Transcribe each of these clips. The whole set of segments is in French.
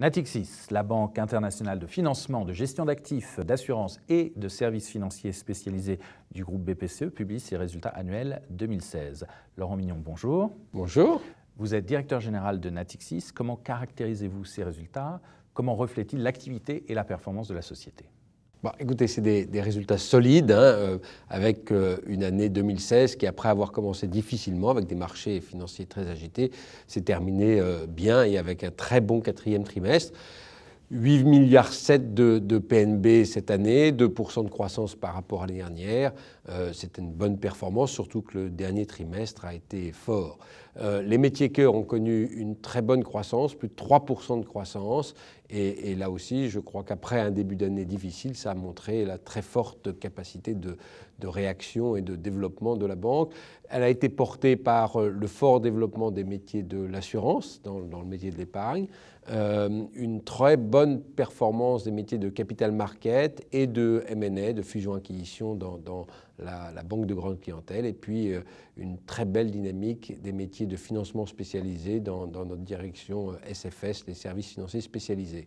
Natixis, la Banque internationale de financement, de gestion d'actifs, d'assurance et de services financiers spécialisés du groupe BPCE, publie ses résultats annuels 2016. Laurent Mignon, bonjour. Bonjour. Vous êtes directeur général de Natixis. Comment caractérisez-vous ces résultats? Comment reflètent-ils l'activité et la performance de la société? Écoutez, c'est des résultats solides, avec une année 2016 qui, après avoir commencé difficilement, avec des marchés financiers très agités, s'est terminée bien et avec un très bon quatrième trimestre. 8,7 milliards de PNB cette année, 2% de croissance par rapport à l'année dernière. C'était une bonne performance, surtout que le dernier trimestre a été fort. Les métiers cœurs ont connu une très bonne croissance, plus de 3% de croissance. Et là aussi, je crois qu'après un début d'année difficile, ça a montré la très forte capacité de réaction et de développement de la banque. Elle a été portée par le fort développement des métiers de l'assurance, dans le métier de l'épargne, une très bonne performance des métiers de capital market et de M&A, de fusion-acquisition dans la banque de grande clientèle, et puis une très belle dynamique des métiers de financement spécialisés dans notre direction SFS, les services financiers spécialisés.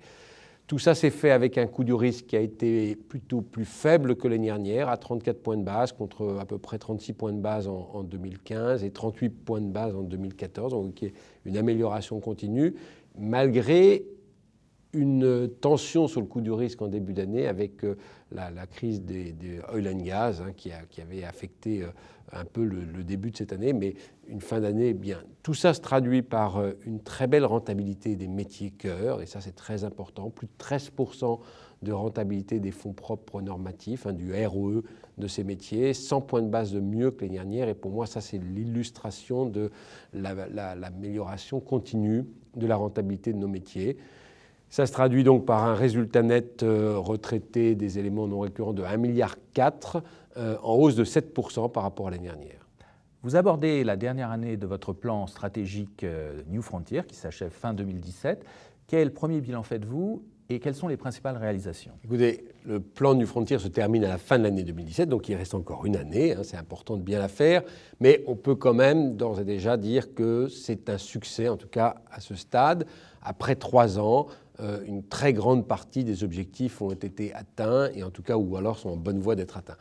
Tout ça s'est fait avec un coût du risque qui a été plutôt plus faible que l'année dernière, à 34 points de base contre à peu près 36 points de base en 2015 et 38 points de base en 2014, donc une amélioration continue, malgré une tension sur le coût du risque en début d'année avec la crise des oil and gas qui avait affecté un peu le début de cette année, mais une fin d'année bien. Tout ça se traduit par une très belle rentabilité des métiers cœurs, et ça c'est très important, plus de 13% de rentabilité des fonds propres normatifs, du ROE de ces métiers, 100 points de base de mieux que l'année dernière, et pour moi ça c'est l'illustration de l'amélioration continue de la rentabilité de nos métiers. Ça se traduit donc par un résultat net retraité des éléments non récurrents de 1,4 milliard, en hausse de 7% par rapport à l'année dernière. Vous abordez la dernière année de votre plan stratégique New Frontier qui s'achève fin 2017. Quel premier bilan faites-vous et quelles sont les principales réalisations? Écoutez, le plan New Frontier se termine à la fin de l'année 2017, donc il reste encore une année, c'est important de bien la faire, mais on peut quand même d'ores et déjà dire que c'est un succès, en tout cas à ce stade. Après 3 ans, une très grande partie des objectifs ont été atteints, et en tout cas, ou alors sont en bonne voie d'être atteints.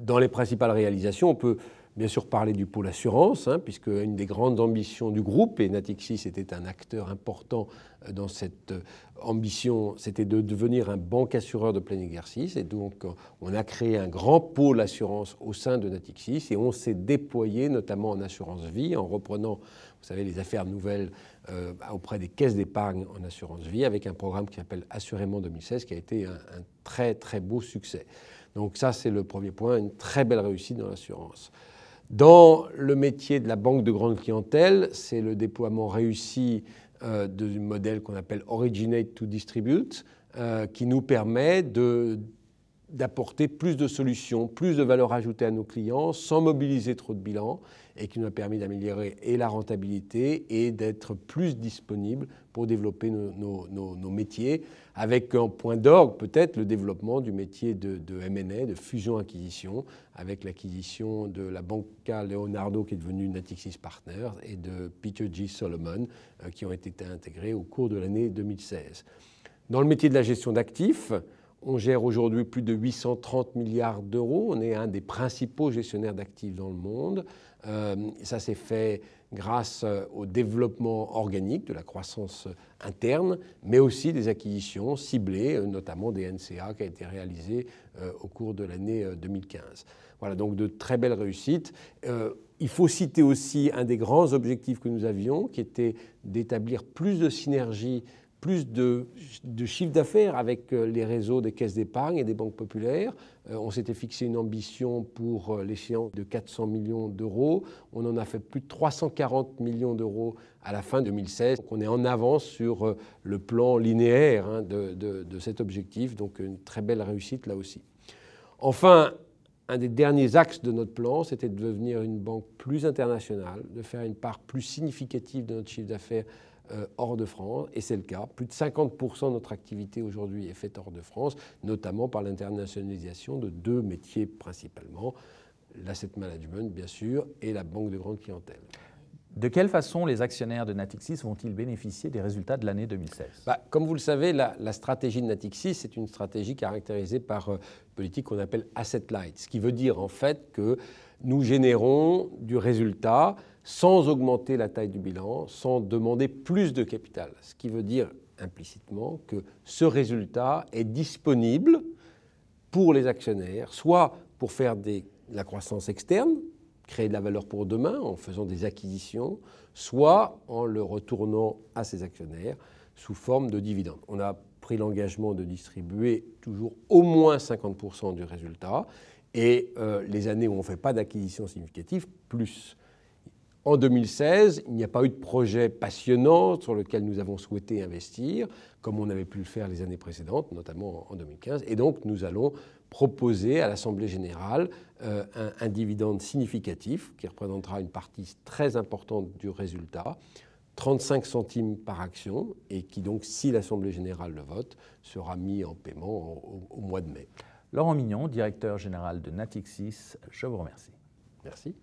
Dans les principales réalisations, on peut bien sûr parler du pôle assurance, puisque une des grandes ambitions du groupe, et Natixis était un acteur important dans cette ambition, c'était de devenir un banque-assureur de plein exercice. Et donc, on a créé un grand pôle assurance au sein de Natixis, et on s'est déployé notamment en assurance vie, en reprenant, vous savez, les affaires nouvelles auprès des caisses d'épargne en assurance vie, avec un programme qui s'appelle Assurément 2016, qui a été un très très beau succès. Donc ça, c'est le premier point, une très belle réussite dans l'assurance. Dans le métier de la banque de grande clientèle, c'est le déploiement réussi du modèle qu'on appelle Originate to Distribute, qui nous permet d'apporter plus de solutions, plus de valeur ajoutée à nos clients sans mobiliser trop de bilans, et qui nous a permis d'améliorer et la rentabilité et d'être plus disponible pour développer nos métiers, avec en point d'orgue peut-être le développement du métier de M&A, de fusion-acquisition, avec l'acquisition de la Banca Leonardo qui est devenue Natixis Partners et de Peter G. Solomon qui ont été intégrés au cours de l'année 2016. Dans le métier de la gestion d'actifs, on gère aujourd'hui plus de 830 milliards d'euros. On est un des principaux gestionnaires d'actifs dans le monde. Ça s'est fait grâce au développement organique de la croissance interne, mais aussi des acquisitions ciblées, notamment des NCA qui a été réalisé au cours de l'année 2015. Voilà, donc de très belles réussites. Il faut citer aussi un des grands objectifs que nous avions, qui était d'établir plus de synergie, plus de chiffre d'affaires avec les réseaux des caisses d'épargne et des banques populaires. On s'était fixé une ambition pour l'échéance de 400 millions d'euros. On en a fait plus de 340 millions d'euros à la fin 2016. Donc on est en avance sur le plan linéaire de cet objectif, donc une très belle réussite là aussi. Enfin, un des derniers axes de notre plan, c'était de devenir une banque plus internationale, de faire une part plus significative de notre chiffre d'affaires hors de France, et c'est le cas. Plus de 50% de notre activité aujourd'hui est faite hors de France, notamment par l'internationalisation de 2 métiers principalement, l'asset management bien sûr et la banque de grande clientèle. De quelle façon les actionnaires de Natixis vont-ils bénéficier des résultats de l'année 2016 ? Comme vous le savez, la stratégie de Natixis, c'est une stratégie caractérisée par une politique qu'on appelle asset light, ce qui veut dire en fait que nous générons du résultat sans augmenter la taille du bilan, sans demander plus de capital. Ce qui veut dire implicitement que ce résultat est disponible pour les actionnaires, soit pour faire de la croissance externe, créer de la valeur pour demain en faisant des acquisitions, soit en le retournant à ses actionnaires sous forme de dividendes. On a pris l'engagement de distribuer toujours au moins 50% du résultat et les années où on ne fait pas d'acquisition significative, plus. En 2016, il n'y a pas eu de projet passionnant sur lequel nous avons souhaité investir, comme on avait pu le faire les années précédentes, notamment en 2015. Et donc, nous allons proposer à l'Assemblée générale un dividende significatif qui représentera une partie très importante du résultat, 35 centimes par action, et qui donc, si l'Assemblée générale le vote, sera mis en paiement au mois de mai. Laurent Mignon, directeur général de Natixis, je vous remercie. Merci.